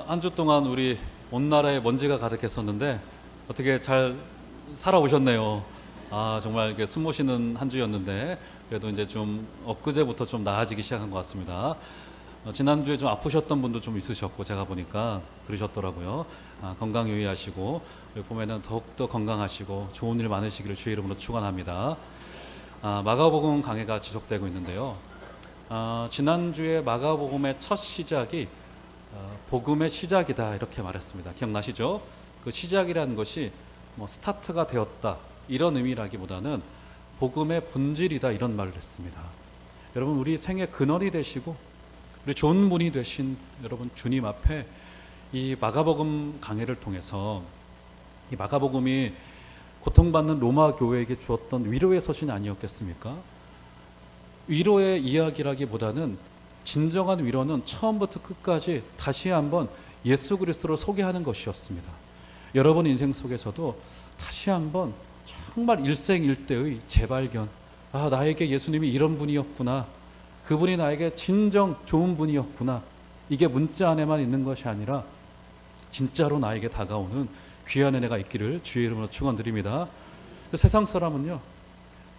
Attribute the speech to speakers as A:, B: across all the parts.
A: 한 주 동안 우리 온 나라에 먼지가 가득했었는데 어떻게 잘 살아오셨네요. 정말 이렇게 숨 모시는 한 주였는데 그래도 이제 좀 엊그제부터 좀 나아지기 시작한 것 같습니다. 지난주에 좀 아프셨던 분도 좀 있으셨고 제가 보니까 그러셨더라고요. 건강 유의하시고 우리 봄에는 더욱더 건강하시고 좋은 일 많으시기를 주의 이름으로 축원합니다. 마가복음 강해가 지속되고 있는데요. 지난주에 마가복음의 첫 시작이 복음의 시작이다 이렇게 말했습니다. 기억나시죠? 그 시작이라는 것이 스타트가 되었다 이런 의미라기보다는 복음의 본질이다 이런 말을 했습니다. 여러분, 우리 생의 근원이 되시고 우리 좋은 분이 되신 여러분 주님 앞에 이 마가복음 강해를 통해서 이 마가복음이 고통받는 로마 교회에게 주었던 위로의 서신이 아니었겠습니까? 위로의 이야기라기보다는 진정한 위로는 처음부터 끝까지 다시 한번 예수 그리스도를 소개하는 것이었습니다. 여러분 인생 속에서도 다시 한번 정말 일생일대의 재발견, 나에게 예수님이 이런 분이었구나, 그분이 나에게 진정 좋은 분이었구나, 이게 문자 안에만 있는 것이 아니라 진짜로 나에게 다가오는 귀한 은혜가 있기를 주의 이름으로 축원드립니다. 세상 사람은요,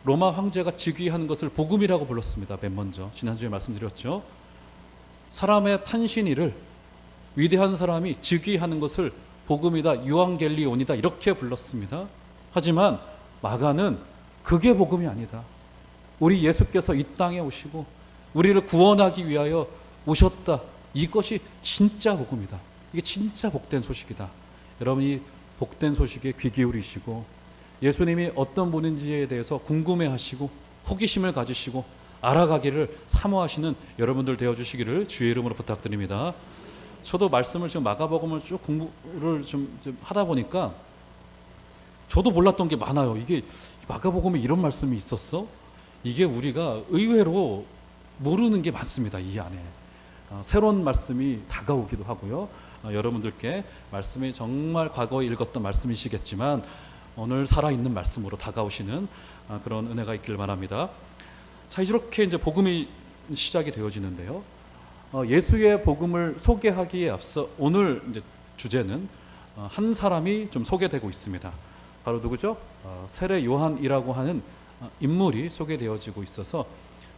A: 로마 황제가 즉위한 것을 복음이라고 불렀습니다. 맨 먼저 지난주에 말씀드렸죠. 사람의 탄신일을 위대한 사람이 즉위하는 것을 복음이다, 유앙겔리온이다 이렇게 불렀습니다. 하지만 마가는 그게 복음이 아니다. 우리 예수께서 이 땅에 오시고 우리를 구원하기 위하여 오셨다. 이것이 진짜 복음이다. 이게 진짜 복된 소식이다. 여러분이 복된 소식에 귀 기울이시고 예수님이 어떤 분인지에 대해서 궁금해하시고 호기심을 가지시고 알아가기를 사모하시는 여러분들 되어주시기를 주의 이름으로 부탁드립니다. 저도 말씀을 지금 마가복음을 쭉 공부를 좀 하다 보니까 저도 몰랐던 게 많아요. 이게 마가복음에 이런 말씀이 있었어? 이게 우리가 의외로 모르는 게 많습니다. 이 안에 새로운 말씀이 다가오기도 하고요. 여러분들께 말씀이 정말 과거에 읽었던 말씀이시겠지만 오늘 살아있는 말씀으로 다가오시는 그런 은혜가 있길 바랍니다. 자, 이렇게 이제 복음이 시작이 되어지는데요. 예수의 복음을 소개하기에 앞서 오늘 이제 주제는 한 사람이 좀 소개되고 있습니다. 바로 누구죠? 세례 요한이라고 하는 인물이 소개되어지고 있어서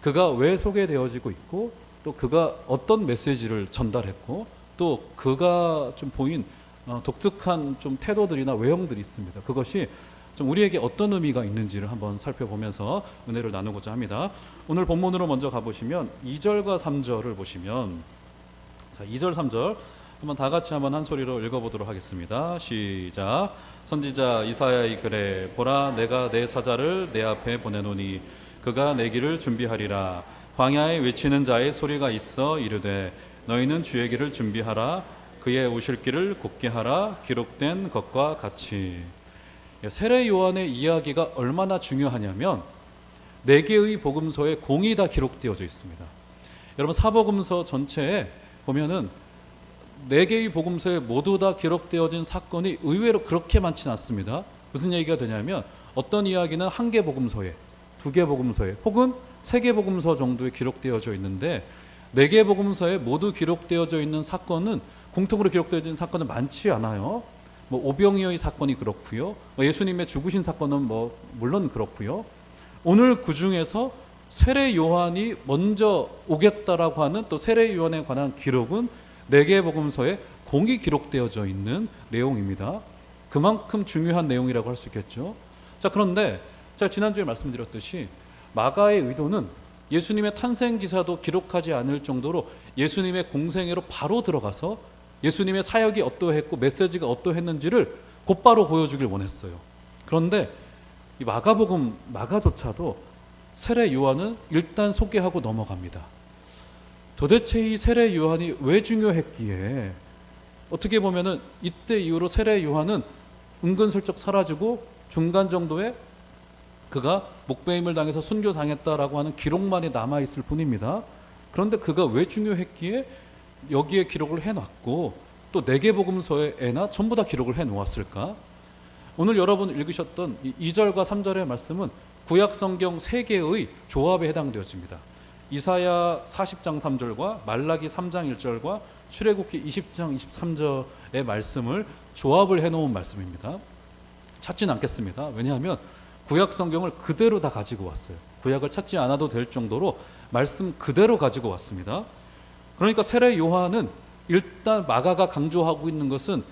A: 그가 왜 소개되어지고 있고 또 그가 어떤 메시지를 전달했고 또 그가 좀 보인 독특한 좀 태도들이나 외형들이 있습니다. 그것이 좀 우리에게 어떤 의미가 있는지를 한번 살펴보면서 은혜를 나누고자 합니다. 오늘 본문으로 먼저 가보시면 2절과 3절을 보시면, 자, 2절 3절 한번 다 같이 한번 한 소리로 읽어보도록 하겠습니다. 시작. 선지자 이사야의 글에 보라, 내가 내 사자를 내 앞에 보내노니 그가 내 길을 준비하리라. 광야에 외치는 자의 소리가 있어 이르되 너희는 주의 길을 준비하라. 그의 오실 길을 곧게 하라. 기록된 것과 같이. 세례 요한의 이야기가 얼마나 중요하냐면 4개의 복음서에 공이 다 기록되어져 있습니다. 여러분, 사복음서 전체에 보면은 4개의 복음서에 모두 다 기록되어진 사건이 의외로 그렇게 많지는 않습니다. 무슨 얘기가 되냐면 어떤 이야기는 1개 복음서에, 2개 복음서에 혹은 3개 복음서 정도에 기록되어져 있는데 4개 복음서에 모두 기록되어져 있는 사건은, 공통으로 기록되어진 사건은 많지 않아요. 오병이어의 사건이 그렇고요. 예수님의 죽으신 사건은 물론 그렇고요. 오늘 그 중에서 세례 요한이 먼저 오겠다라고 하는 또 세례 요한에 관한 기록은 4개 복음서에 공이 기록되어져 있는 내용입니다. 그만큼 중요한 내용이라고 할 수 있겠죠. 자, 그런데 제가 지난주에 말씀드렸듯이 마가의 의도는 예수님의 탄생 기사도 기록하지 않을 정도로 예수님의 공생애로 바로 들어가서 예수님의 사역이 어떠했고 메시지가 어떠했는지를 곧바로 보여주길 원했어요. 그런데 이 마가복음, 마가조차도 세례 요한은 일단 소개하고 넘어갑니다. 도대체 이 세례 요한이 왜 중요했기에, 어떻게 보면은 이때 이후로 세례 요한은 은근슬쩍 사라지고 중간 정도에 그가 목배임을 당해서 순교당했다라고 하는 기록만이 남아있을 뿐입니다. 그런데 그가 왜 중요했기에 여기에 기록을 해놨고 또 4개 복음서에나 전부 다 기록을 해놓았을까? 오늘 여러분 읽으셨던 2절과 3절의 말씀은 구약 성경 3개의 조합에 해당되어집니다. 이사야 40장 3절과 말라기 3장 1절과 출애굽기 20장 23절의 말씀을 조합을 해놓은 말씀입니다. 찾진 않겠습니다. 왜냐하면 구약 성경을 그대로 다 가지고 왔어요. 구약을 찾지 않아도 될 정도로 말씀 그대로 가지고 왔습니다. 그러니까 세례 요한은 일단 마가가 강조하고 있는 것은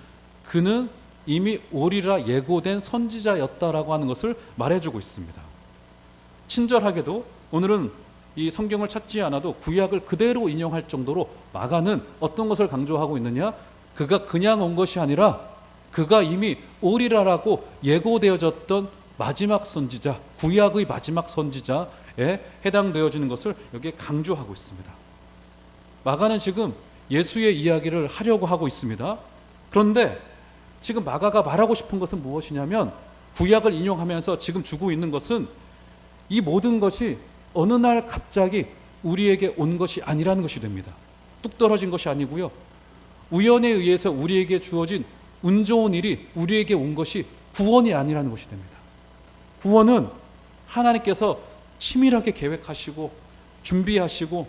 A: 그는 이미 오리라 예고된 선지자였다라고 하는 것을 말해주고 있습니다. 친절하게도 오늘은 이 성경을 찾지 않아도 구약을 그대로 인용할 정도로 마가는 어떤 것을 강조하고 있느냐? 그가 그냥 온 것이 아니라 그가 이미 오리라라고 예고되어졌던 마지막 선지자, 구약의 마지막 선지자에 해당되어지는 것을 여기에 강조하고 있습니다. 마가는 지금 예수의 이야기를 하려고 하고 있습니다. 그런데 지금 마가가 말하고 싶은 것은 무엇이냐면 구약을 인용하면서 지금 주고 있는 것은 이 모든 것이 어느 날 갑자기 우리에게 온 것이 아니라는 것이 됩니다. 뚝 떨어진 것이 아니고요. 우연에 의해서 우리에게 주어진 운 좋은 일이 우리에게 온 것이 구원이 아니라는 것이 됩니다. 구원은 하나님께서 치밀하게 계획하시고 준비하시고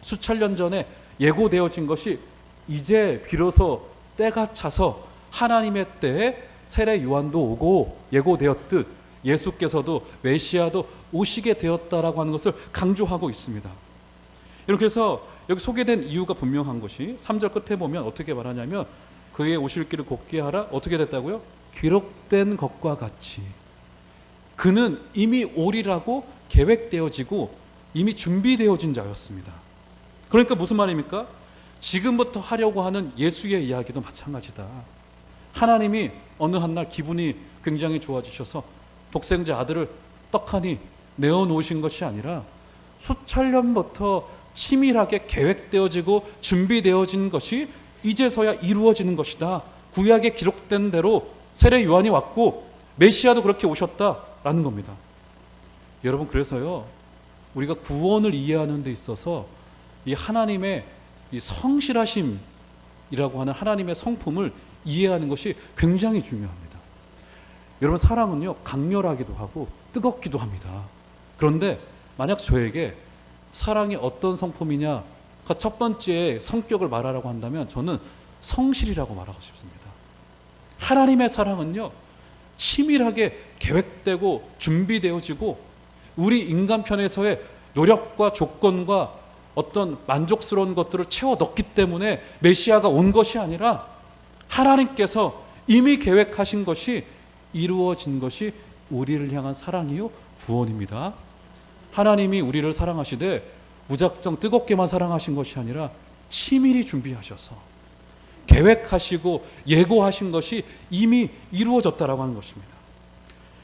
A: 수천 년 전에 예고되어진 것이 이제 비로소 때가 차서 하나님의 때에 세례 요한도 오고 예고되었듯 예수께서도 메시아도 오시게 되었다라고 하는 것을 강조하고 있습니다. 이렇게 해서 여기 소개된 이유가 분명한 것이 3절 끝에 보면 어떻게 말하냐면 그의 오실 길을 곱게 하라. 어떻게 됐다고요? 기록된 것과 같이 그는 이미 오리라고 계획되어지고 이미 준비되어진 자였습니다. 그러니까 무슨 말입니까? 지금부터 하려고 하는 예수의 이야기도 마찬가지다. 하나님이 어느 한날 기분이 굉장히 좋아지셔서 독생자 아들을 떡하니 내어놓으신 것이 아니라 수천 년부터 치밀하게 계획되어지고 준비되어진 것이 이제서야 이루어지는 것이다. 구약에 기록된 대로 세례 요한이 왔고 메시아도 그렇게 오셨다라는 겁니다. 여러분, 그래서요 우리가 구원을 이해하는 데 있어서 이 하나님의 이 성실하심이라고 하는 하나님의 성품을 이해하는 것이 굉장히 중요합니다. 여러분, 사랑은요 강렬하기도 하고 뜨겁기도 합니다. 그런데 만약 저에게 사랑이 어떤 성품이냐 첫 번째 성격을 말하라고 한다면 저는 성실이라고 말하고 싶습니다. 하나님의 사랑은요 치밀하게 계획되고 준비되어지고 우리 인간 편에서의 노력과 조건과 어떤 만족스러운 것들을 채워 넣기 때문에 메시아가 온 것이 아니라 하나님께서 이미 계획하신 것이 이루어진 것이 우리를 향한 사랑이요 구원입니다. 하나님이 우리를 사랑하시되 무작정 뜨겁게만 사랑하신 것이 아니라 치밀히 준비하셔서 계획하시고 예고하신 것이 이미 이루어졌다라고 하는 것입니다.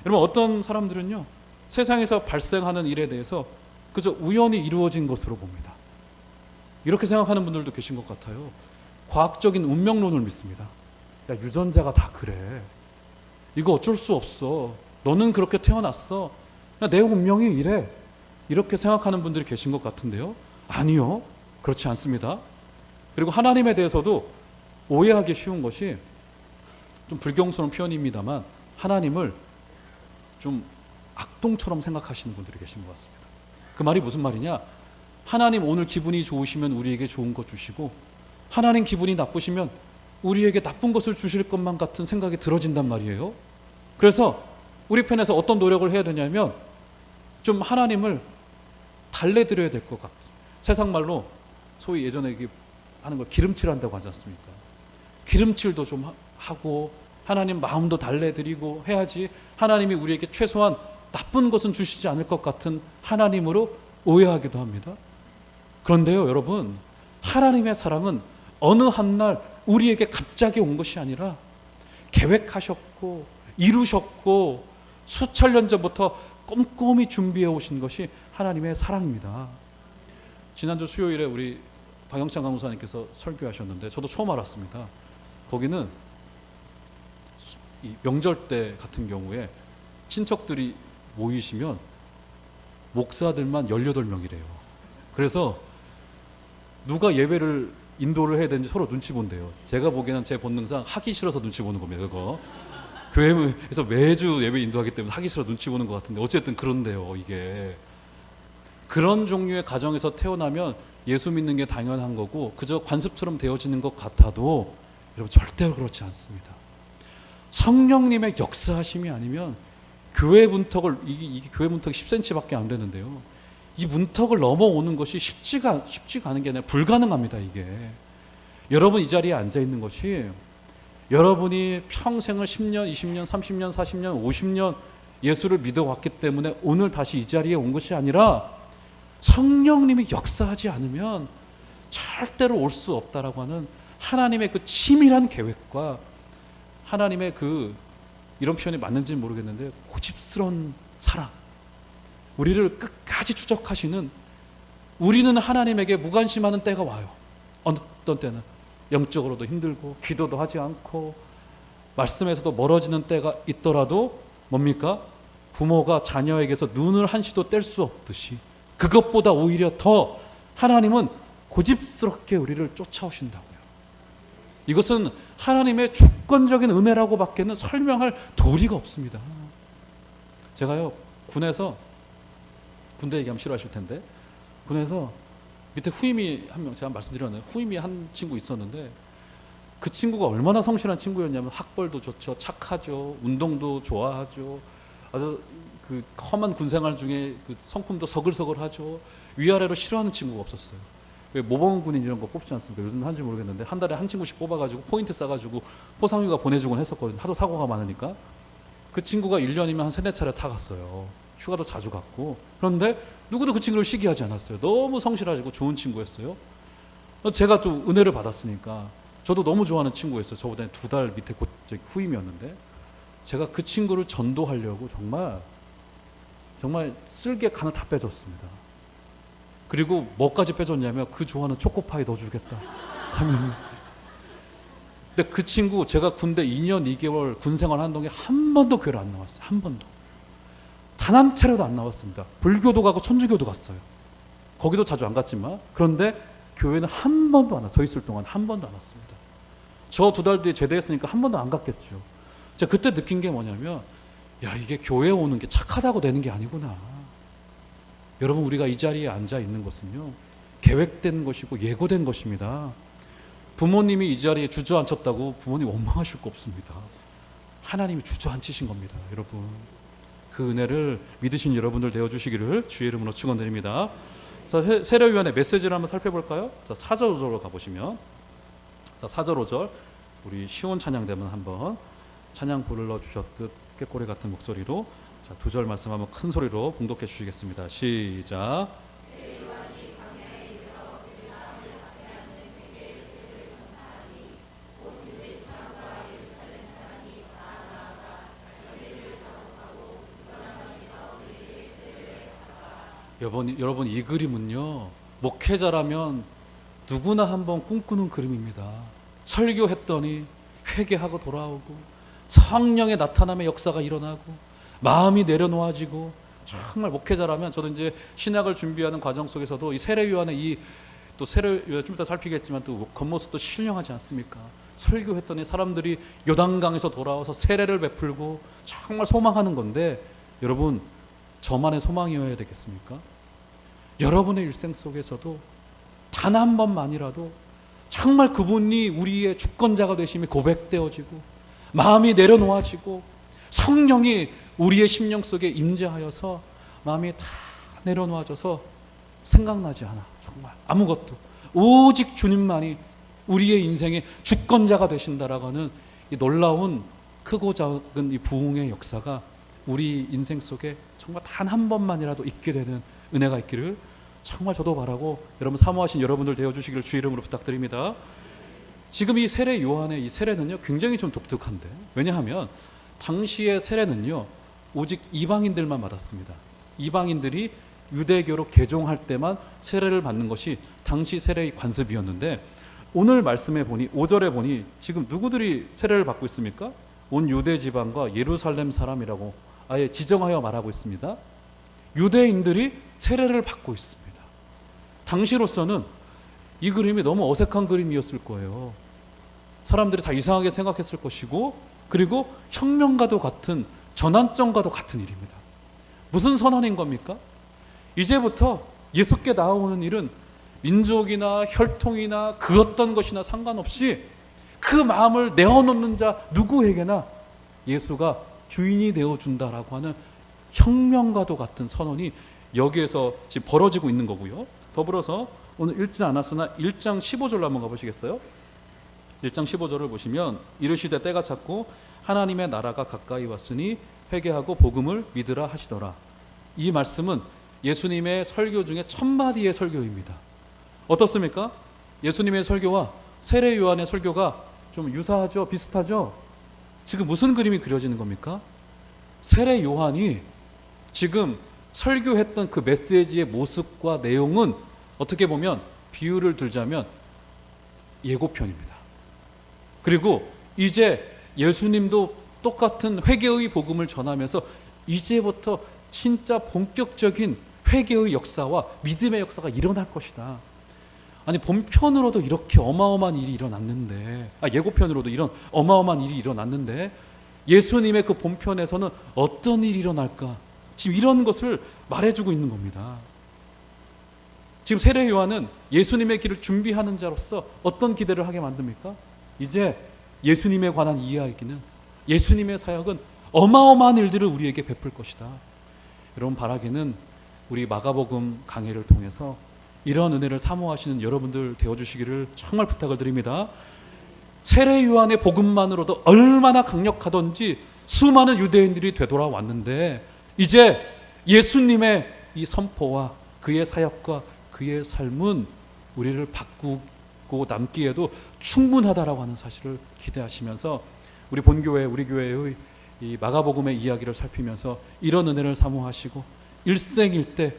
A: 여러분, 어떤 사람들은요 세상에서 발생하는 일에 대해서 그저 우연히 이루어진 것으로 봅니다. 이렇게 생각하는 분들도 계신 것 같아요. 과학적인 운명론을 믿습니다. 야, 유전자가 다 그래. 이거 어쩔 수 없어. 너는 그렇게 태어났어. 야, 내 운명이 이래. 이렇게 생각하는 분들이 계신 것 같은데요. 아니요. 그렇지 않습니다. 그리고 하나님에 대해서도 오해하기 쉬운 것이 좀 불경스러운 표현입니다만 하나님을 좀 악동처럼 생각하시는 분들이 계신 것 같습니다. 그 말이 무슨 말이냐? 하나님 오늘 기분이 좋으시면 우리에게 좋은 것 주시고 하나님 기분이 나쁘시면 우리에게 나쁜 것을 주실 것만 같은 생각이 들어진단 말이에요. 그래서 우리 편에서 어떤 노력을 해야 되냐면 좀 하나님을 달래드려야 될 것 같아요. 세상 말로 소위 예전에 하는 걸 기름칠한다고 하지 않습니까? 기름칠도 좀 하고 하나님 마음도 달래드리고 해야지 하나님이 우리에게 최소한 나쁜 것은 주시지 않을 것 같은 하나님으로 오해하기도 합니다. 그런데요 여러분, 하나님의 사랑은 어느 한날 우리에게 갑자기 온 것이 아니라 계획하셨고 이루셨고 수천 년 전부터 꼼꼼히 준비해 오신 것이 하나님의 사랑입니다. 지난주 수요일에 우리 박영찬 강사님께서 설교하셨는데 저도 처음 알았습니다. 거기는 이 명절 때 같은 경우에 친척들이 모이시면 목사들만 18명이래요. 그래서 누가 예배를 인도를 해야 되는지 서로 눈치 본대요. 제가 보기에는 제 본능상 하기 싫어서 눈치 보는 겁니다. 그거 교회에서 매주 예배 인도하기 때문에 하기 싫어 눈치 보는 것 같은데 어쨌든 그런데요. 이게 그런 종류의 가정에서 태어나면 예수 믿는 게 당연한 거고 그저 관습처럼 되어지는 것 같아도 여러분 절대로 그렇지 않습니다. 성령님의 역사하심이 아니면 교회 문턱을 이게 교회 문턱이 10cm밖에 안 되는데요. 이 문턱을 넘어오는 것이 쉽지가 않은 게 아니라 불가능합니다. 이게 여러분 이 자리에 앉아 있는 것이 여러분이 평생을 10년, 20년, 30년, 40년, 50년 예수를 믿어왔기 때문에 오늘 다시 이 자리에 온 것이 아니라 성령님이 역사하지 않으면 절대로 올 수 없다라고 하는 하나님의 그 치밀한 계획과 하나님의 그 이런 표현이 맞는지는 모르겠는데 고집스러운 사랑, 우리를 끝까지 추적하시는, 우리는 하나님에게 무관심하는 때가 와요. 어떤 때는 영적으로도 힘들고 기도도 하지 않고 말씀에서도 멀어지는 때가 있더라도 뭡니까? 부모가 자녀에게서 눈을 한시도 뗄 수 없듯이 그것보다 오히려 더 하나님은 고집스럽게 우리를 쫓아오신다고요. 이것은 하나님의 주권적인 은혜라고 밖에는 설명할 도리가 없습니다. 제가요 군에서, 군대 얘기하면 싫어하실 텐데, 군에서 밑에 후임이 한 명, 제가 말씀드렸나요? 후임이 한 친구 있었는데 그 친구가 얼마나 성실한 친구였냐면 학벌도 좋죠, 착하죠, 운동도 좋아하죠, 아주 그 험한 군생활 중에 그 성품도 서글서글하죠. 위아래로 싫어하는 친구가 없었어요. 왜 모범군인 이런 거 뽑지 않습니까? 요즘 하는지 모르겠는데 한 달에 한 친구씩 뽑아가지고 포인트 싸가지고 포상휴가 보내주곤 했었거든요. 하도 사고가 많으니까. 그 친구가 1년이면 한 3-4차례 타갔어요. 휴가도 자주 갔고. 그런데 누구도 그 친구를 시기하지 않았어요. 너무 성실하고 좋은 친구였어요. 제가 또 은혜를 받았으니까 저도 너무 좋아하는 친구였어요. 저보다 2달 밑에 후임이었는데 제가 그 친구를 전도하려고 정말 쓸개 간을 다 빼줬습니다. 그리고 뭐까지 빼줬냐면 그 좋아하는 초코파이 넣어주겠다 하면. 근데 그 친구 제가 군대 2년 2개월 군생활 한 동안 한 번도 교회를 안 나왔어요. 한 번도. 단 한 차례도 안 나왔습니다. 불교도 가고 천주교도 갔어요. 거기도 자주 안 갔지만. 그런데 교회는 한 번도 안 왔어요. 저 있을 동안 한 번도 안 왔습니다. 저 2달 뒤에 제대했으니까 한 번도 안 갔겠죠. 제가 그때 느낀 게 뭐냐면, 야, 이게 교회 오는 게 착하다고 되는 게 아니구나. 여러분, 우리가 이 자리에 앉아 있는 것은요, 계획된 것이고 예고된 것입니다. 부모님이 이 자리에 주저앉혔다고 부모님 원망하실 거 없습니다. 하나님이 주저앉히신 겁니다. 여러분, 그 은혜를 믿으신 여러분들 되어주시기를 주의 이름으로 축원드립니다. 자, 세례요한의 메시지를 한번 살펴볼까요? 자, 4절 5절로 가보시면, 자, 4절 5절 우리 시온 찬양대면 한번 찬양 불러주셨듯 꾀꼬리 같은 목소리로, 자, 2절 말씀 한번 큰 소리로 봉독해 주시겠습니다. 시작. 여러분, 이 그림은요, 목회자라면 누구나 한번 꿈꾸는 그림입니다. 설교했더니 회개하고 돌아오고 성령의 나타남의 역사가 일어나고 마음이 내려놓아지고, 정말 목회자라면, 저도 이제 신학을 준비하는 과정 속에서도 이 세례 요한의 이 또 세례 요한 좀 이따 살피겠지만 또 겉모습도 신령하지 않습니까? 설교했더니 사람들이 요단강에서 돌아와서 세례를 베풀고 정말 소망하는 건데, 여러분, 저만의 소망이어야 되겠습니까? 여러분의 일생 속에서도 단 한 번만이라도 정말 그분이 우리의 주권자가 되심이 고백되어지고 마음이 내려놓아지고 성령이 우리의 심령 속에 임재하여서 마음이 다 내려놓아져서 생각나지 않아. 정말 아무것도, 오직 주님만이 우리의 인생의 주권자가 되신다라고 하는 이 놀라운 크고 작은 이 부흥의 역사가 우리 인생 속에 정말 단 한 번만이라도 있게 되는 은혜가 있기를 정말 저도 바라고, 여러분 사모하신 여러분들 되어주시기를 주의 이름으로 부탁드립니다. 지금 이 세례 요한의 이 세례는요, 굉장히 좀 독특한데, 왜냐하면 당시의 세례는요, 오직 이방인들만 받았습니다. 이방인들이 유대교로 개종할 때만 세례를 받는 것이 당시 세례의 관습이었는데, 오늘 말씀에 보니 5절에 보니 지금 누구들이 세례를 받고 있습니까? 온 유대 지방과 예루살렘 사람이라고 아예 지정하여 말하고 있습니다. 유대인들이 세례를 받고 있습니다. 당시로서는 이 그림이 너무 어색한 그림이었을 거예요. 사람들이 다 이상하게 생각했을 것이고, 그리고 혁명과도 같은, 전환점과도 같은 일입니다. 무슨 선언인 겁니까? 이제부터 예수께 나오는 일은 민족이나 혈통이나 그 어떤 것이나 상관없이 그 마음을 내어놓는 자 누구에게나 예수가 주인이 되어준다라고 하는 혁명과도 같은 선언이 여기에서 지금 벌어지고 있는 거고요. 더불어서 오늘 읽지 않았으나 1장 15절로 한번 가보시겠어요? 1장 15절을 보시면 이르시되 때가 찼고 하나님의 나라가 가까이 왔으니 회개하고 복음을 믿으라 하시더라. 이 말씀은 예수님의 설교 중에 첫 마디의 설교입니다. 어떻습니까? 예수님의 설교와 세례 요한의 설교가 좀 유사하죠? 비슷하죠? 지금 무슨 그림이 그려지는 겁니까? 세례 요한이 지금 설교했던 그 메시지의 모습과 내용은 어떻게 보면 비유를 들자면 예고편입니다. 그리고 이제 예수님도 똑같은 회개의 복음을 전하면서 이제부터 진짜 본격적인 회개의 역사와 믿음의 역사가 일어날 것이다. 아니 본편으로도 이렇게 어마어마한 일이 일어났는데, 예고편으로도 이런 어마어마한 일이 일어났는데 예수님의 그 본편에서는 어떤 일이 일어날까? 지금 이런 것을 말해주고 있는 겁니다. 지금 세례 요한은 예수님의 길을 준비하는 자로서 어떤 기대를 하게 만듭니까? 이제 예수님에 관한 이야기는, 예수님의 사역은 어마어마한 일들을 우리에게 베풀 것이다. 여러분 바라기는 우리 마가복음 강해를 통해서 이런 은혜를 사모하시는 여러분들 되어주시기를 정말 부탁을 드립니다. 세례 요한의 복음만으로도 얼마나 강력하던지 수많은 유대인들이 되돌아왔는데 이제 예수님의 이 선포와 그의 사역과 그의 삶은 우리를 바꾸고 남기에도 충분하다라고 하는 사실을 기대하시면서 우리 본교회, 우리 교회의 이 마가복음의 이야기를 살피면서 이런 은혜를 사모하시고 일생일대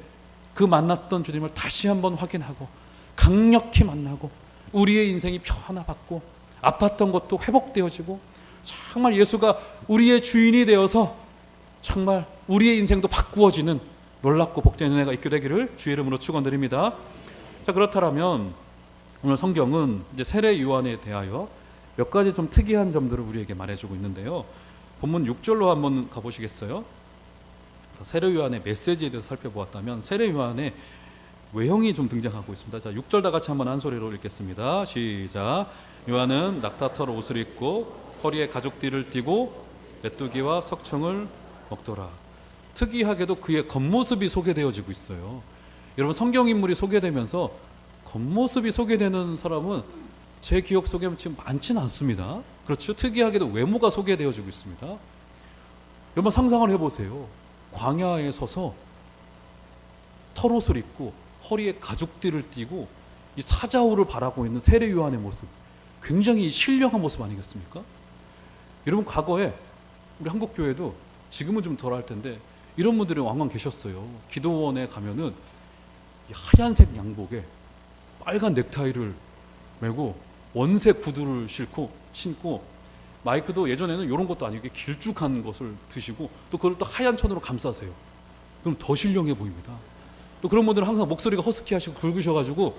A: 그 만났던 주님을 다시 한번 확인하고 강력히 만나고 우리의 인생이 변화받고 아팠던 것도 회복되어지고 정말 예수가 우리의 주인이 되어서 정말 우리의 인생도 바꾸어지는 놀랍고 복된 은혜가 있게 되기를 주의 이름으로 축원드립니다. 자, 그렇다면 오늘 성경은 이제 세례 요한에 대하여 몇 가지 좀 특이한 점들을 우리에게 말해주고 있는데요. 본문 6절로 한번 가보시겠어요? 세례 요한의 메시지에 대해서 살펴보았다면 세례 요한의 외형이 좀 등장하고 있습니다. 자, 6절 다 같이 한번 한 소리로 읽겠습니다. 시작. 요한은 낙타털 옷을 입고 허리에 가죽띠를 띠고 메뚜기와 석청을 먹더라. 특이하게도 그의 겉모습이 소개되어지고 있어요. 여러분 성경 인물이 소개되면서 겉모습이 소개되는 사람은 제 기억 속에 지금 많지는 않습니다. 그렇죠? 특이하게도 외모가 소개되어지고 있습니다. 여러분 상상을 해보세요. 광야에 서서 털옷을 입고 허리에 가죽띠를 띠고 이 사자우를 바라고 있는 세례 요한의 모습, 굉장히 신령한 모습 아니겠습니까? 여러분 과거에 우리 한국교회도 지금은 좀 덜할 텐데 이런 분들이 왕왕 계셨어요. 기도원에 가면은 하얀색 양복에 빨간 넥타이를 메고 원색 구두를 신고 마이크도 예전에는 이런 것도 아니고 길쭉한 것을 드시고 또 그걸 또 하얀 천으로 감싸세요. 그럼 더 신령해 보입니다. 또 그런 분들은 항상 목소리가 허스키하시고 굵으셔가지고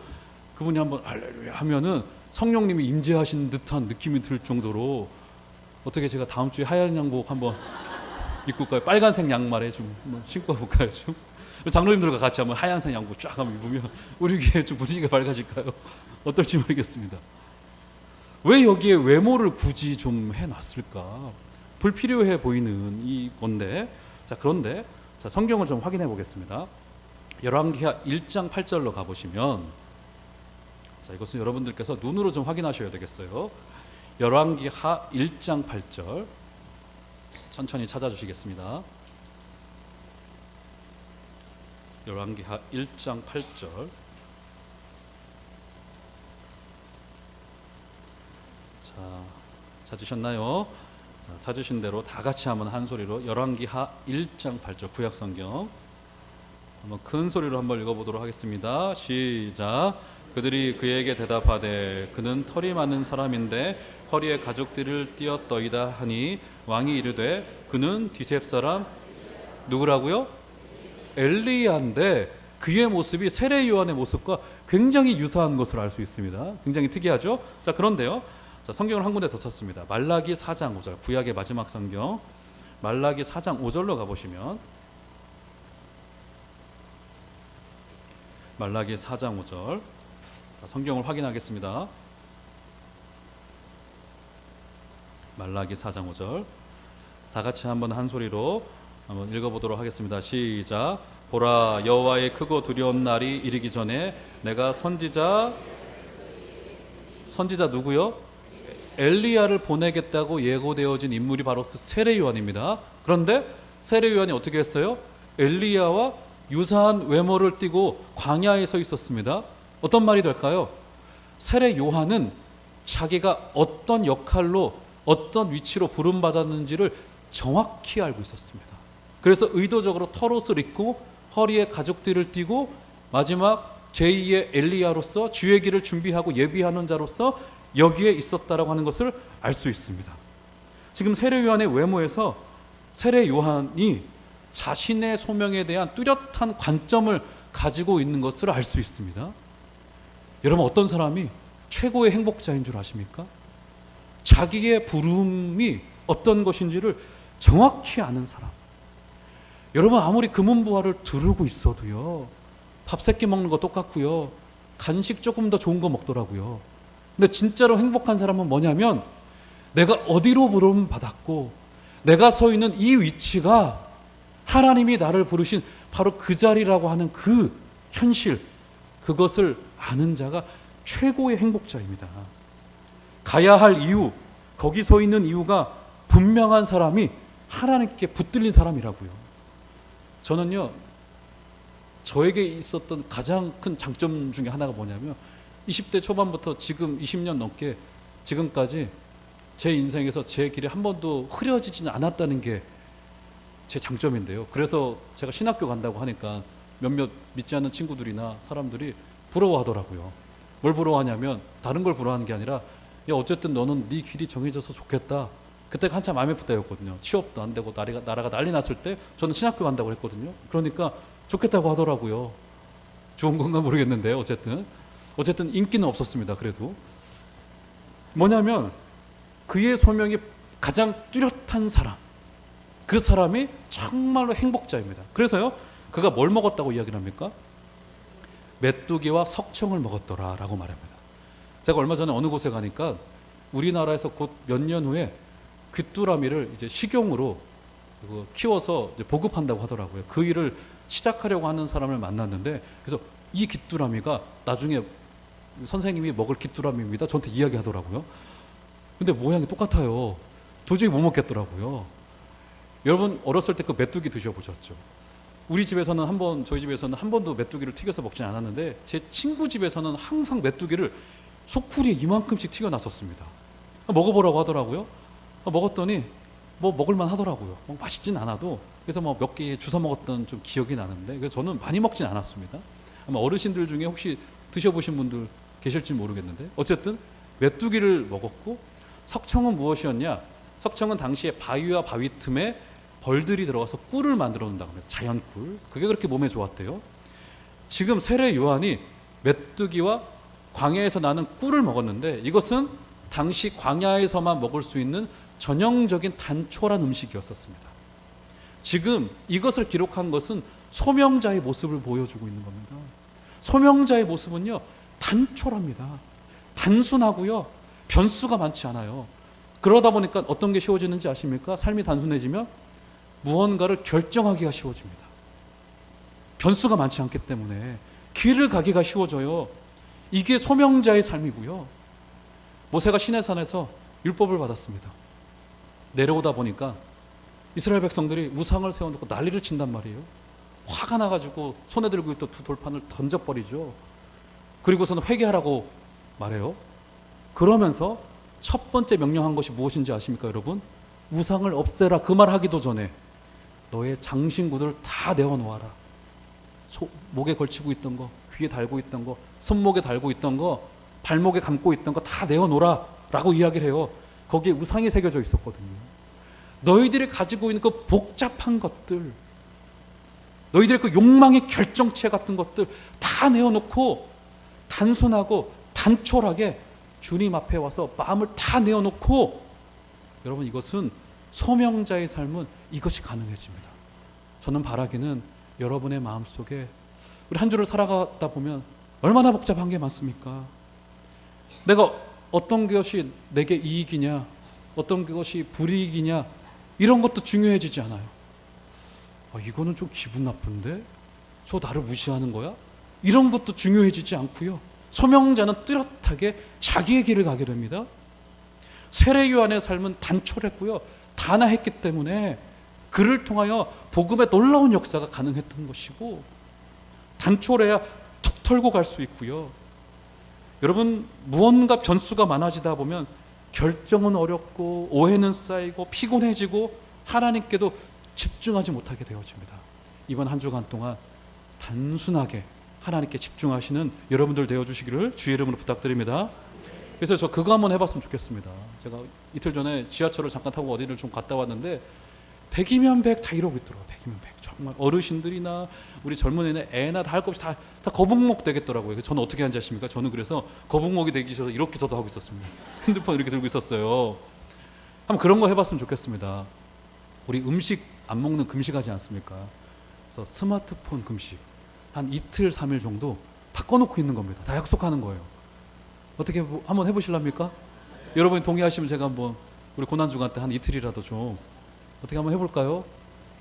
A: 그분이 한번 할렐루야 하면은 성령님이 임재하신 듯한 느낌이 들 정도로, 어떻게 제가 다음 주에 하얀 양복 한번 입고 올까요? 빨간색 양말에 좀 신고 볼까요? 좀 장로님들과 같이 한번 하얀색 양복 쫙 한번 입으면 우리 교회 좀 분위기가 밝아질까요? 어떨지 모르겠습니다. 왜 여기에 외모를 굳이 좀 해놨을까? 불필요해 보이는 이 건데, 자 그런데 자 성경을 좀 확인해 보겠습니다. 열왕기하 1장 8절로 가보시면, 자 이것은 여러분들께서 눈으로 좀 확인하셔야 되겠어요. 열왕기하 1장 8절 천천히 찾아주시겠습니다. 열왕기하 1장 8절. 자, 찾으셨나요? 자, 찾으신 대로 다 같이 한번 한 소리로 열왕기하 1장 8절 구약성경 한번 큰 소리로 한번 읽어보도록 하겠습니다. 시작. 그들이 그에게 대답하되 그는 털이 많은 사람인데 허리에 가죽띠를 띠었더이다 하니 왕이 이르되 그는 디셉 사람 누구라고요? 엘리야인데 그의 모습이 세례 요한의 모습과 굉장히 유사한 것을 알 수 있습니다. 굉장히 특이하죠? 자 그런데요, 자 성경을 한 군데 더 찾습니다. 말라기 4장 5절 구약의 마지막 성경 말라기 4장 5절로 가보시면, 말라기 4장 5절. 성경을 확인하겠습니다. 말라기 4장 5절. 다 같이 한번 한 소리로 한번 읽어보도록 하겠습니다. 시작. 보라, 여호와의 크고 두려운 날이 이르기 전에 내가 선지자 누구요? 엘리야를 보내겠다고 예고되어진 인물이 바로 그 세례 요한입니다. 그런데 세례 요한이 어떻게 했어요? 엘리야와 유사한 외모를 띠고 광야에 서 있었습니다. 어떤 말이 될까요? 세례 요한은 자기가 어떤 역할로 어떤 위치로 부름받았는지를 정확히 알고 있었습니다. 그래서 의도적으로 털옷을 입고 허리에 가죽띠를 띠고 마지막 제2의 엘리야로서 주의 길을 준비하고 예비하는 자로서 여기에 있었다라고 하는 것을 알 수 있습니다. 지금 세례 요한의 외모에서 세례 요한이 자신의 소명에 대한 뚜렷한 관점을 가지고 있는 것을 알 수 있습니다. 여러분, 어떤 사람이 최고의 행복자인 줄 아십니까? 자기의 부름이 어떤 것인지를 정확히 아는 사람. 여러분, 아무리 금은보화를 두르고 있어도요, 밥 3끼 먹는 거 똑같고요, 간식 조금 더 좋은 거 먹더라고요. 근데 진짜로 행복한 사람은 뭐냐면 내가 어디로 부름 받았고 내가 서 있는 이 위치가 하나님이 나를 부르신 바로 그 자리라고 하는 그 현실, 그것을 아는 자가 최고의 행복자입니다. 가야 할 이유, 거기 서 있는 이유가 분명한 사람이 하나님께 붙들린 사람이라고요. 저는요, 저에게 있었던 가장 큰 장점 중에 하나가 뭐냐면 20대 초반부터 지금 20년 넘게 지금까지 제 인생에서 제 길이 한 번도 흐려지지는 않았다는 게 제 장점인데요. 그래서 제가 신학교 간다고 하니까 몇몇 믿지 않는 친구들이나 사람들이 부러워하더라고요. 뭘 부러워하냐면 다른 걸 부러워하는 게 아니라, 야, 어쨌든 너는 네 길이 정해져서 좋겠다. 그때가 한참 IMF 때였거든요. 취업도 안 되고 나라가 난리 났을 때 저는 신학교 간다고 했거든요. 그러니까 좋겠다고 하더라고요. 좋은 건가 모르겠는데 어쨌든 인기는 없었습니다. 그래도 뭐냐면 그의 소명이 가장 뚜렷한 사람, 그 사람이 정말로 행복자입니다. 그래서요, 그가 뭘 먹었다고 이야기를 합니까? 메뚜기와 석청을 먹었더라 라고 말합니다. 제가 얼마 전에 어느 곳에 가니까 우리나라에서 곧 몇 년 후에 귀뚜라미를 이제 식용으로 키워서 이제 보급한다고 하더라고요. 그 일을 시작하려고 하는 사람을 만났는데, 그래서 이 귀뚜라미가 나중에 선생님이 먹을 귀뚜라미입니다, 저한테 이야기하더라고요. 근데 모양이 똑같아요. 도저히 못 먹겠더라고요. 여러분, 어렸을 때 그 메뚜기 드셔보셨죠? 우리 집에서는 저희 집에서는 한 번도 메뚜기를 튀겨서 먹진 않았는데 제 친구 집에서는 항상 메뚜기를 소쿠리에 이만큼씩 튀겨놨었습니다. 먹어보라고 하더라고요. 먹었더니 뭐 먹을만 하더라고요. 맛있진 않아도. 그래서 뭐 몇 개 주워 먹었던 좀 기억이 나는데, 그래서 저는 많이 먹진 않았습니다. 아마 어르신들 중에 혹시 드셔보신 분들 계실지 모르겠는데, 어쨌든 메뚜기를 먹었고, 석청은 무엇이었냐? 석청은 당시에 바위와 바위 틈에 벌들이 들어가서 꿀을 만들어 놓는다고 합니다. 자연꿀. 그게 그렇게 몸에 좋았대요. 지금 세례 요한이 메뚜기와 광야에서 나는 꿀을 먹었는데, 이것은 당시 광야에서만 먹을 수 있는 전형적인 단촐한 음식이었었습니다. 지금 이것을 기록한 것은 소명자의 모습을 보여주고 있는 겁니다. 소명자의 모습은요, 단촐합니다. 단순하고요, 변수가 많지 않아요. 그러다 보니까 어떤 게 쉬워지는지 아십니까? 삶이 단순해지면 무언가를 결정하기가 쉬워집니다. 변수가 많지 않기 때문에 길을 가기가 쉬워져요. 이게 소명자의 삶이고요. 모세가 시내산에서 율법을 받았습니다. 내려오다 보니까 이스라엘 백성들이 우상을 세워놓고 난리를 친단 말이에요. 화가 나가지고 손에 들고 있던 2 돌판을 던져버리죠. 그리고서는 회개하라고 말해요. 그러면서 첫 번째 명령한 것이 무엇인지 아십니까, 여러분? 우상을 없애라. 그 말 하기도 전에 너의 장신구들을 다 내어놓아라. 목에 걸치고 있던 거, 귀에 달고 있던 거, 손목에 달고 있던 거, 발목에 감고 있던 거 다 내어놓으라 라고 이야기를 해요. 거기에 우상이 새겨져 있었거든요. 너희들이 가지고 있는 그 복잡한 것들, 너희들의 그 욕망의 결정체 같은 것들 다 내어놓고 단순하고 단촐하게 주님 앞에 와서 마음을 다 내어놓고, 여러분, 이것은 소명자의 삶은 이것이 가능해집니다. 저는 바라기는 여러분의 마음속에 우리 한 주를 살아가다 보면 얼마나 복잡한 게 많습니까? 내가 어떤 것이 내게 이익이냐, 어떤 것이 불이익이냐, 이런 것도 중요해지지 않아요. 이거는 좀 기분 나쁜데? 저 나를 무시하는 거야? 이런 것도 중요해지지 않고요. 소명자는 뚜렷하게 자기의 길을 가게 됩니다. 세례 요한의 삶은 단촐했고요, 단아했기 때문에 그를 통하여 복음의 놀라운 역사가 가능했던 것이고, 단촐해야 툭 털고 갈 수 있고요. 여러분, 무언가 변수가 많아지다 보면 결정은 어렵고 오해는 쌓이고 피곤해지고 하나님께도 집중하지 못하게 되어집니다. 이번 한 주간 동안 단순하게 하나님께 집중하시는 여러분들 되어주시기를 주의 이름으로 부탁드립니다. 그래서 저 그거 한번 해봤으면 좋겠습니다. 제가 이틀 전에 지하철을 잠깐 타고 어디를 좀 갔다 왔는데 100이면 100 다 이러고 있더라고요. 100이면 100. 정말 어르신들이나 우리 젊은 애나 다 할 것 없이 다 거북목 되겠더라고요. 저는 어떻게 하는지 아십니까? 저는 그래서 거북목이 되기 싫어서 이렇게 저도 하고 있었습니다. 핸드폰 이렇게 들고 있었어요. 한번 그런 거 해봤으면 좋겠습니다. 우리 음식 안 먹는 금식하지 않습니까? 그래서 스마트폰 금식 한 이틀 3일 정도 다 꺼놓고 있는 겁니다. 다 약속하는 거예요. 어떻게 한번 해보실랍니까? 여러분이 동의하시면 제가 한번 우리 고난주간 때 한 이틀이라도 좀 어떻게 한번 해볼까요?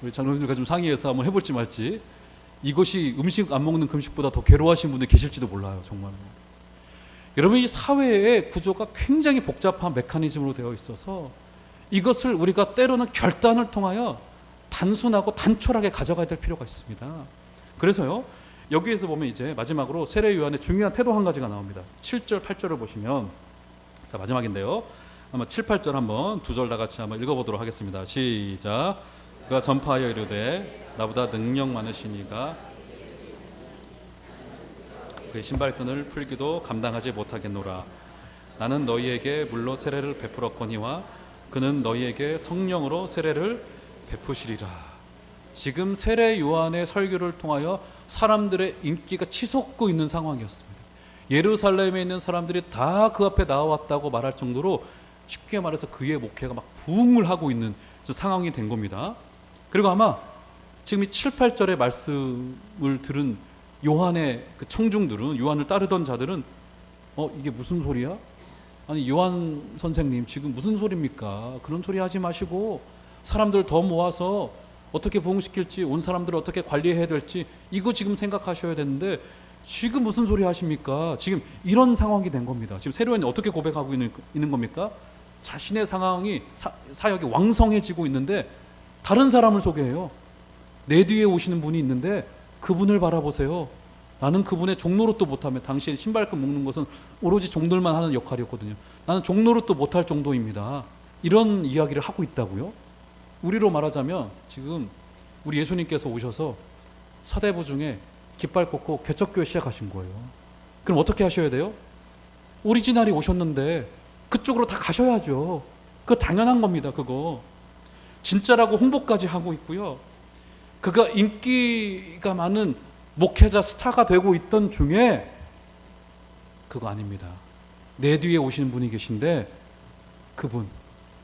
A: 우리 장로님들과 좀 상의해서 한번 해볼지 말지. 이것이 음식 안 먹는 금식보다 더 괴로워하시는 분들 계실지도 몰라요. 정말. 여러분, 이 사회의 구조가 굉장히 복잡한 메커니즘으로 되어 있어서 이것을 우리가 때로는 결단을 통하여 단순하고 단촐하게 가져가야 될 필요가 있습니다. 그래서요, 여기에서 보면 이제 마지막으로 세례 요한의 중요한 태도 한 가지가 나옵니다. 7절, 8절을 보시면, 자, 마지막인데요. 아마 7, 8절 한번 두 절 다 같이 한번 읽어보도록 하겠습니다. 시작. 그가 전파하여 이르되 나보다 능력 많으시니가 그의 신발끈을 풀기도 감당하지 못하겠노라. 나는 너희에게 물로 세례를 베풀었거니와 그는 너희에게 성령으로 세례를 베푸시리라. 지금 세례 요한의 설교를 통하여 사람들의 인기가 치솟고 있는 상황이었습니다. 예루살렘에 있는 사람들이 다 그 앞에 나와왔다고 말할 정도로 쉽게 말해서 그의 목회가 막 부흥을 하고 있는 상황이 된 겁니다. 그리고 아마 지금 이 7, 8절의 말씀을 들은 요한의 그 청중들은, 요한을 따르던 자들은 이게 무슨 소리야? 아니, 요한 선생님 지금 무슨 소리입니까? 그런 소리 하지 마시고 사람들 더 모아서 어떻게 부흥시킬지, 온 사람들을 어떻게 관리해야 될지 이거 지금 생각하셔야 되는데 지금 무슨 소리 하십니까? 지금 이런 상황이 된 겁니다. 지금 세례 요한이 어떻게 고백하고 있는 겁니까? 자신의 상황이 사역이 왕성해지고 있는데 다른 사람을 소개해요. 내 뒤에 오시는 분이 있는데 그분을 바라보세요. 나는 그분의 종노릇도 못하며, 당시에 신발끈 묶는 것은 오로지 종들만 하는 역할이었거든요. 나는 종노릇도 못할 정도입니다. 이런 이야기를 하고 있다고요? 우리로 말하자면 지금 우리 예수님께서 오셔서 사대부 중에 깃발 꽂고 개척교회 시작하신 거예요. 그럼 어떻게 하셔야 돼요? 오리지널이 오셨는데 그쪽으로 다 가셔야죠. 그거 당연한 겁니다. 그거 진짜라고 홍보까지 하고 있고요. 그가 인기가 많은 목회자 스타가 되고 있던 중에 그거 아닙니다. 내 뒤에 오시는 분이 계신데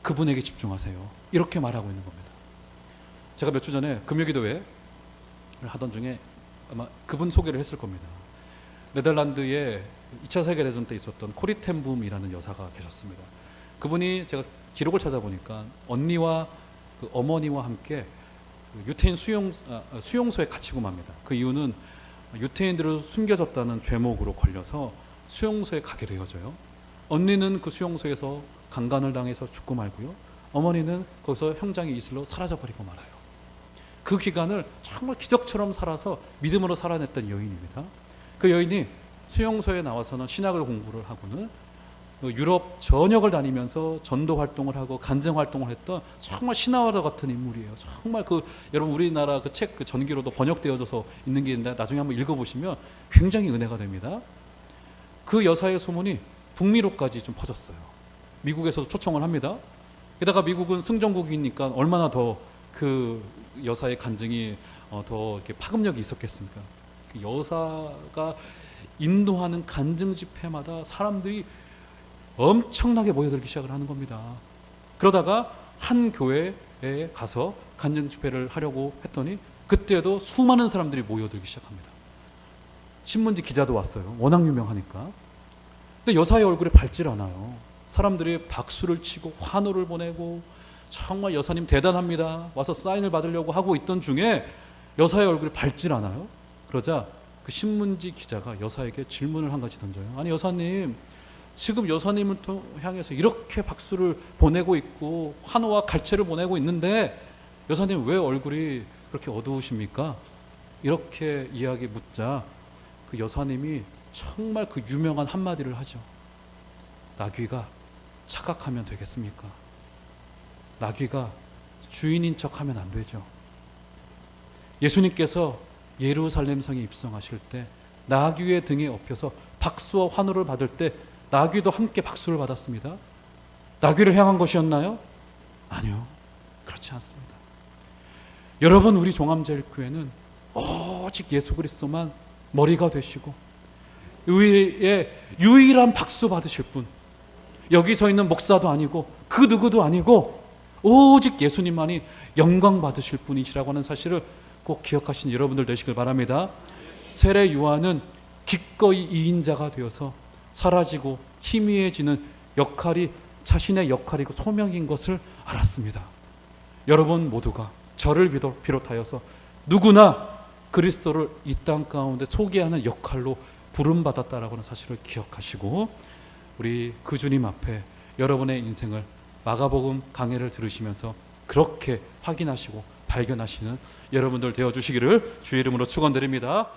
A: 그분에게 집중하세요. 이렇게 말하고 있는 겁니다. 제가 몇 주 전에 금요기도회를 하던 중에 아마 그분 소개를 했을 겁니다. 네덜란드에 2차 세계대전 때 있었던 코리 텐 붐이라는 여사가 계셨습니다. 그분이 제가 기록을 찾아보니까 언니와 그 어머니와 함께 유태인 수용소에 갇히고 맙니다. 그 이유는 유태인들을 숨겨졌다는 죄목으로 걸려서 수용소에 가게 되어져요. 언니는 그 수용소에서 강간을 당해서 죽고 말고요. 어머니는 거기서 형장의 이슬로 사라져버리고 말아요. 그 기간을 정말 기적처럼 살아서 믿음으로 살아냈던 여인입니다. 그 여인이 수용소에 나와서는 신학을 공부를 하고는 유럽 전역을 다니면서 전도 활동을 하고 간증 활동을 했던 정말 신화와도 같은 인물이에요. 정말 여러분 우리나라 그 책 전기로도 번역되어져서 있는 게 있는데 나중에 한번 읽어보시면 굉장히 은혜가 됩니다. 그 여사의 소문이 북미로까지 좀 퍼졌어요. 미국에서도 초청을 합니다. 게다가 미국은 승전국이니까 얼마나 더 그 여사의 간증이 더 이렇게 파급력이 있었겠습니까? 그 여사가 인도하는 간증 집회마다 사람들이 엄청나게 모여들기 시작을 하는 겁니다. 그러다가 한 교회에 가서 간증 집회를 하려고 했더니 그때도 수많은 사람들이 모여들기 시작합니다. 신문지 기자도 왔어요. 워낙 유명하니까. 근데 여사의 얼굴이 밝질 않아요. 사람들이 박수를 치고 환호를 보내고 정말 여사님 대단합니다. 와서 사인을 받으려고 하고 있던 중에 여사의 얼굴이 밝질 않아요. 그러자 그 신문지 기자가 여사에게 질문을 한 가지 던져요. 아니 여사님, 지금 여사님을 향해서 이렇게 박수를 보내고 있고 환호와 갈채를 보내고 있는데 여사님 왜 얼굴이 그렇게 어두우십니까? 이렇게 이야기 묻자 그 여사님이 정말 그 유명한 한마디를 하죠. 나귀가 착각하면 되겠습니까? 나귀가 주인인 척하면 안 되죠. 예수님께서 예루살렘 성에 입성하실 때 나귀의 등에 업혀서 박수와 환호를 받을 때 나귀도 함께 박수를 받았습니다. 나귀를 향한 것이었나요? 아니요, 그렇지 않습니다. 여러분, 우리 종암제일교회는 오직 예수 그리스도만 머리가 되시고 위에 유일한 박수 받으실 분, 여기 서 있는 목사도 아니고 그 누구도 아니고 오직 예수님만이 영광 받으실 분이시라고 하는 사실을 꼭 기억하신 여러분들 되시길 바랍니다. 세례 요한은 기꺼이 2인자가 되어서 사라지고 희미해지는 역할이 자신의 역할이고 소명인 것을 알았습니다. 여러분 모두가 저를 비롯하여서 누구나 그리스도를 이 땅 가운데 소개하는 역할로 부름받았다라고 하는 사실을 기억하시고 우리 그 주님 앞에 여러분의 인생을 마가복음 강해를 들으시면서 그렇게 확인하시고 발견하시는 여러분들 되어주시기를 주의 이름으로 축원드립니다.